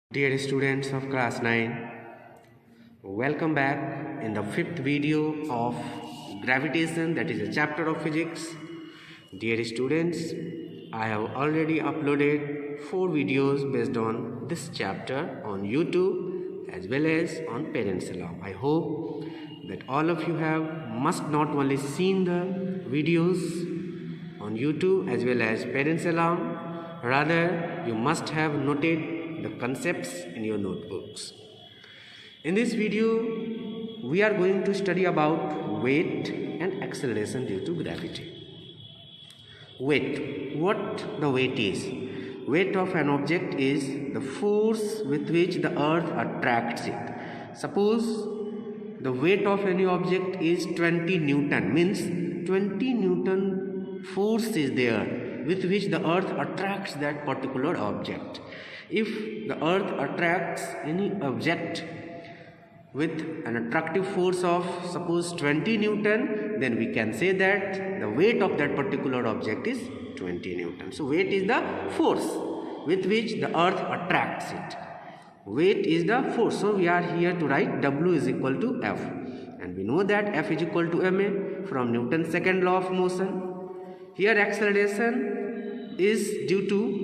Dear students of class 9, welcome back in the fifth video of gravitation, that is a chapter of physics. Dear students, I have already uploaded 4 videos based on this chapter on YouTube as well as on Parents Alarm. I hope that all of you have must not only seen the videos on YouTube as well as Parents Alarm, rather you must have noted the concepts in your notebooks. In this video, we are going to study about weight and acceleration due to gravity. Weight. What the weight is? Weight of an object is the force with which the earth attracts it. Suppose the weight of any object is 20 Newton, means 20 Newton force is there with which the earth attracts that particular object. If the earth attracts any object with an attractive force of suppose 20 Newton, then we can say that the weight of that particular object is 20 Newton. So weight is the force with which the earth attracts it. Weight is the force. So we are here to write W is equal to F. And we know that F is equal to ma from Newton's second law of motion. Here acceleration is due to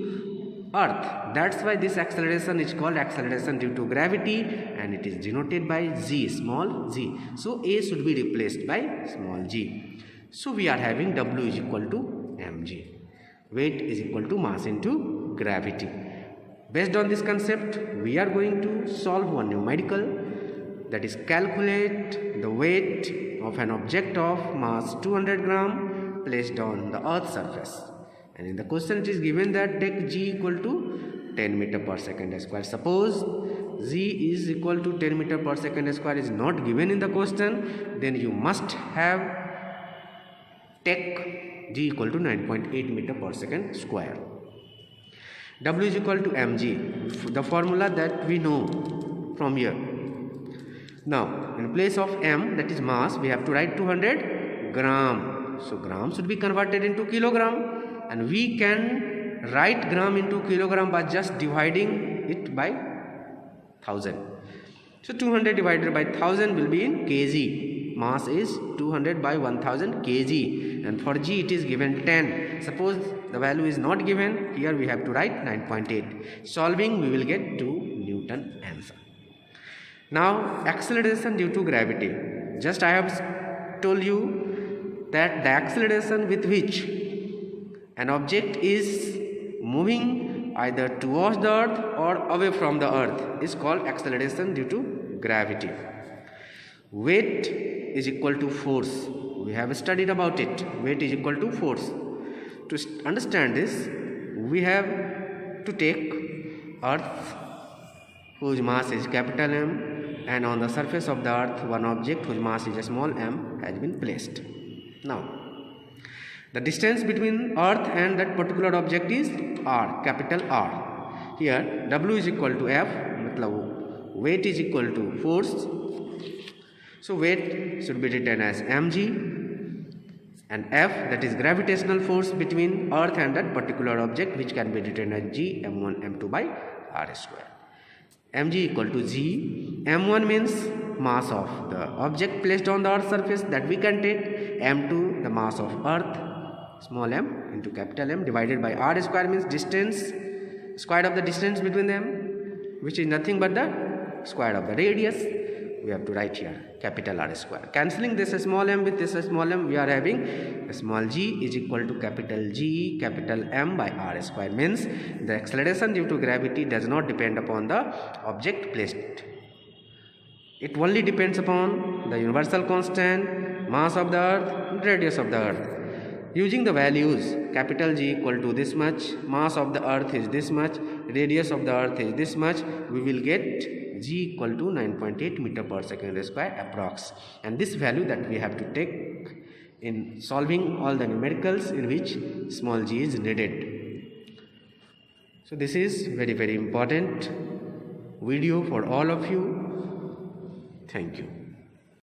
earth. That's why this acceleration is called acceleration due to gravity, and it is denoted by g, small g. So A should be replaced by small g. So we are having W is equal to mg. Weight is equal to mass into gravity. Based on this concept, we are going to solve one numerical, that is calculate the weight of an object of mass 200 gram placed on the earth's surface. And in the question it is given that take g equal to 10 meter per second square. Suppose g is equal to 10 meter per second square is not given in the question, then you must have take g equal to 9.8 meter per second square. W is equal to mg, the formula that we know from here. Now in place of m, that is mass, we have to write 200 gram. So gram should be converted into kilogram. And we can write gram into kilogram by just dividing it by 1000. So 200 divided by 1000 will be in kg. Mass is 200 by 1000 kg. And for g it is given 10. Suppose the value is not given, here we have to write 9.8. Solving, we will get 2 Newton answer. Now acceleration due to gravity. Just I have told you that the acceleration with which an object is moving either towards the earth or away from the earth is called acceleration due to gravity. Weight is equal to force. We have studied about it. Weight is equal to force. To understand this, we have to take earth whose mass is capital M, and on the surface of the earth one object whose mass is a small m has been placed. Now the distance between earth and that particular object is r, capital R. Here W is equal to F, matlab weight is equal to force. So weight should be written as mg, and F, that is gravitational force between earth and that particular object, which can be written as g m1 m2 by r square. Mg equal to g. M1 means mass of the object placed on the earth's surface, that we can take. M2 the mass of earth, small m into capital M, divided by r square means distance, square of the distance between them, which is nothing but the square of the radius. We have to write here capital R square. Cancelling this small m with this small m, we are having a small g is equal to capital G capital M by r square, means the acceleration due to gravity does not depend upon the object placed. It only depends upon the universal constant, mass of the earth, radius of the earth. Using the values capital G equal to this much, mass of the earth is this much, radius of the earth is this much, we will get G equal to 9.8 meter per second square approx. And this value that we have to take in solving all the numericals in which small g is needed. So this is very important video for all of you. Thank you.